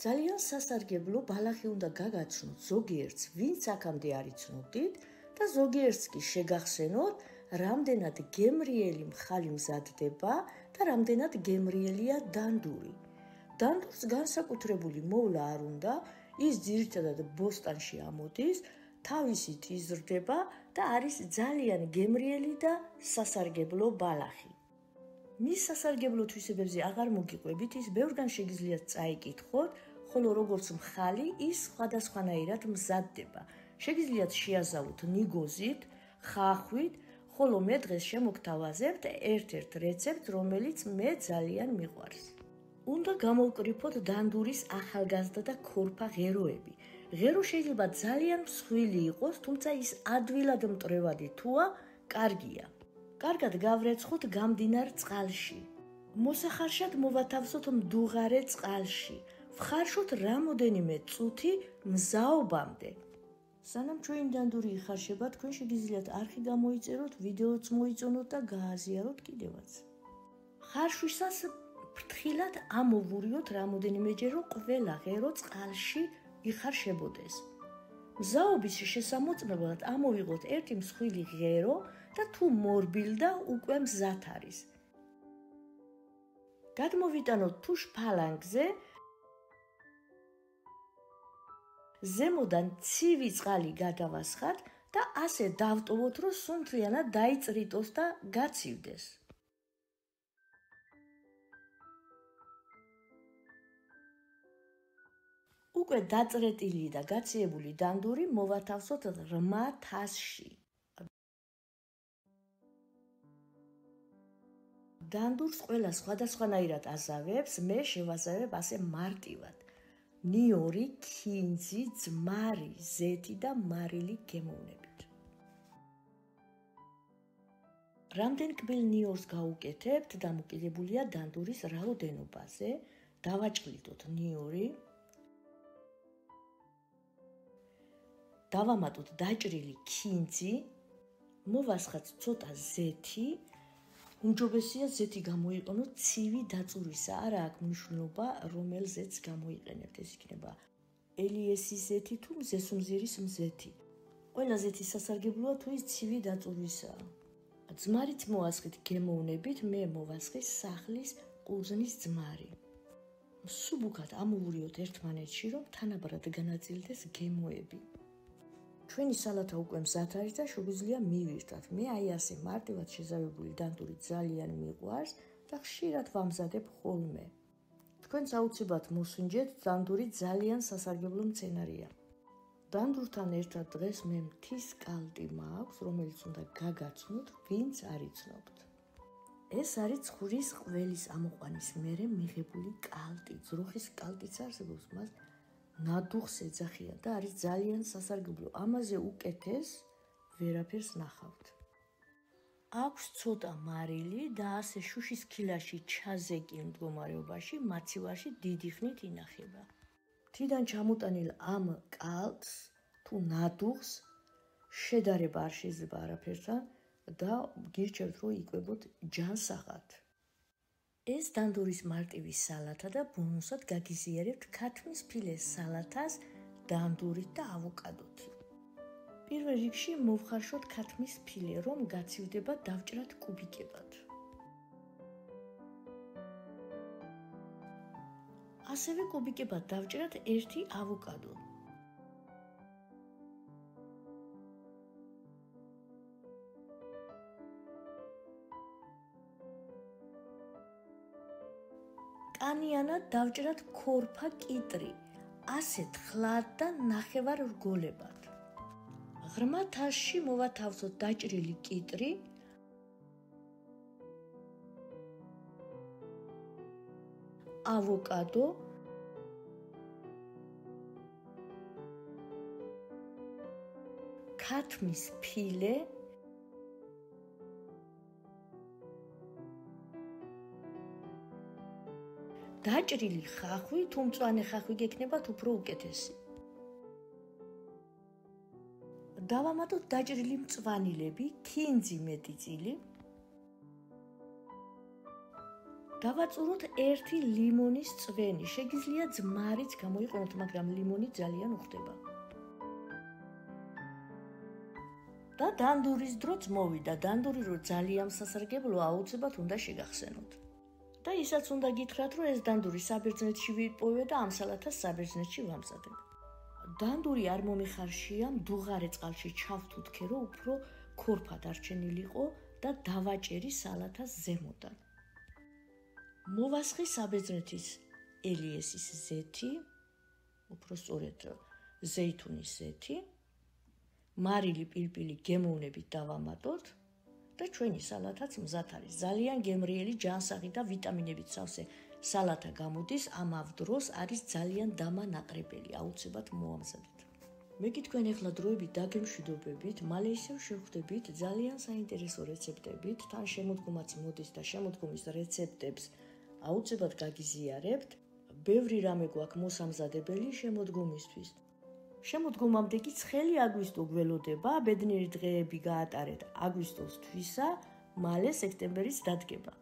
ძალიან სასარგებლო ბალახი უნდა გაგაცნოთ ზოგიერთს, ვინც აქამდე არ იცნობდით და ზოგიერთს კი შეგახსენოთ, რამდენად გემრიელი მხალი მზადდება და რამდენად გემრიელია დანდური. დანდურს განსაკუთრებული მოვლა არ უნდა, ის ძირითადად ბოსტანში ამოდის, თავისით იზრდება და არის ძალიან გემრიელი და სასარგებლო ბალახი. მის სასარგებლო თვისებებზე აღარ მოგიყვებით, ის ბევრგან შეგიძლიათ წაიკითხოთ, ხოლო როგორც მხალი, ის სხვადასხვანაირად მზადდება. შეგიძლიათ შეაზავოთ ნიგოზით, ხახვით, ხოლო მე დღეს შემოგთავაზებთ ერთ-ერთ რეცეპტს, რომელიც მე ძალიან მიყვარს. უნდა გამოვკრიფოთ დანდურის ახალგაზრდა და ქორფა ღეროები. ღერო შეიძლება ძალიან მსხვილი იყოს, თუმცა ის ადვილად მტრევადი თუა, კარგია. კარგად გავრეცხოთ გამდინარ წყალში. მოსახარშად მოვათავსოთ მდუღარე წყალში. ვხარშოთ რამოდენიმე წუთი მზაობამდე. სანამ ჩვენი დანდური იხარშება, თქვენ შეგიძლიათ არხი გამოიწეროთ, ვიდეოც მოიწონოთ და გააზიაროთ კიდევაც. ხარშვისას ფრთხილად ამოვურიოთ რამოდენიმეჯერ, რომ ყველა ღერო წყალში იხარშებოდეს. მზაობის შესამოწმებლად ამოვიღოთ ერთი მსხვილი ღერო და თუ მორბილდა უკვე მზად არის. გადმოვიტანოთ თუშ ფალანგზე, ზემოდან ცივი წყალი გადავასხათ და ასე დავტოვოთ, რომ სუნთლიანად დაიწრიტოს და გაცივდეს. უკვე დაწრეტილი და გაციებული დანდური მოვათავსოთ ღრმა თასში. დანდურს ყველა სხვადასხვანაირად აზავებს, მე შევაზავებ ასე მარტივად. ნიორი, ქინძი, ძმარი, ზეთი და მარილი გემოვნებით. რამდენ კბილ ნიორს გაუკეთებთ, დამოკიდებულია დანდურის რაოდენობაზე. დავაჭყლიდოთ ნიორი. დავამატოთ დაჭრილი ქინძი, მოვასხათ ცოტა ზეთი. უმჯობესია ზეთი გამოიყენოთ ცივი დაწურისა, არა აქვს მნიშვნელობა რომელზეც გამოიყენებთ, ეს იქნება ელიესის ზეთი თუ მზესუმზირის მზეთი. ყველა ზეთი სასარგებლოა თუ ის ცივი დაწურისაა. ძმარიც მოასხით გემოვნებით, მე მოვასხი სახლის ყურძნის ძმარი. მსუბუქად ამოვურიოთ ერთმანეთში, რომ თანაბრად განაწილდეს გემოები. ჩვენი სალათა უკვე მზად არის და შეგვიძლია მივირთვათ. მე აი ასე მარტივად შეზავებული დანდური ძალიან მიყვარს და ხშირად ვამზადებ ხოლმე. თქვენც აუცილებლად მოსუნჯეთ, დანდური ძალიან სასარგებლო მცენარეა. დანდურთან ერთად დღეს მე მთის კალტი მაქვს, რომელიც უნდა გაგაცნოთ, ვინც არ იცნობთ. ეს არის ცხურის ყველის ამოყვანის მერე მიღებული კალტი. ძროხის კალტიც არსებობს, მას ნადუხს ეძახიან და არის ძალიან სასარგებლო. ამაზე უკეთეს ვერაფერს ნახავთ. აქვს ცოტა მარილი და ასე შუშის ქილაში ჩაზეკილ მდგომარეობაში მაცივარში დიდი ხნით ინახება. მთიდან ჩამოტანილ ამ კალტს თუ ნადუხს შედარება არ შეიძლება არაფერთან და გირჩევთ, რომ იკვებოთ ჯანსაღად. ეს დანდურის მარტივი სალათა და ბონუსად გაგიზიარებთ ქათმის ფილეს სალათას დანდურით და ავოკადოთი. პირველ რიგში მოვხარშოთ ქათმის ფილე, რომ გაცივდება დავჭრათ კუბიკებად. ასევე კუბიკებად დავჭრათ ერთი ავოკადო. კანიანად დავჭრათ ქორფა კიტრი, ასეთ ხლად და ნახევარ რგოლებად. ღრმა თასში მოვათავსოთ დაჭრილი კიტრი, ავოკადო, ქათმის ფილე, დაჭრილი ხახვი, თუ მწვანე ხახვი გექნებათ, უფრო უკეთესი. დავამატოთ დაჭრილი მწვანილები, ქინძი მეტი წილი. დავაწუროთ 1 ლიმონის წვენი. შეგიძლია ძმარიც გამოიყენოთ, მაგრამ ლიმონი ძალიან უხდება. და დანდურის დროც მოვიდა. დანდური რო ძალიან სასარგებლოა, აუცილებლად უნდა შეგახსენოთ. და ისაც უნდა გითხრათ, რომ ეს დანდური საბერძნეთში ვიპოვე და ამ სალათას საბერძნეთში ვამზადებ. დანდური არ მომიხარშია, მდუღარე წყალში ჩავთუთქე, რომ უფრო ქორფა დარჩენილიყო და დავაჭერი სალათას ზემოდან. მოვასხი საბერძნეთის ელიესის ზეთი, უფრო სწორედ ზეითუნის ზეთი, მარილი პილპილი გემოვნებით დავამატოთ და ჩვენი სალათაც მზად არის. ძალიან გემრიელი, ჯანსაღი და ვიტამინებით სავსე სალათა გამოდის, ამავ დროს არის ძალიან დამანაყრებელი, აუცილებლად მოამზადეთ. მე კი თქვენ ახლა დროებით დაგემშვიდობებით, მალე ისევ შევხვდებით ძალიან საინტერესო რეცეპტებით, თან შემოდგომაც მოდის და შემოდგომის რეცეპტებს აუცილებლად გაგიზიარებთ. ბევრი რამე გვაქვს მოსამზადებელი შემოდგომისთვის. შემოდგომამდე კი ცხელი აგვისტო გველოდება, ბედნიერი დღეები გაატარეთ აგვისტოს თვისა, მალე სექტემბერის დადგება.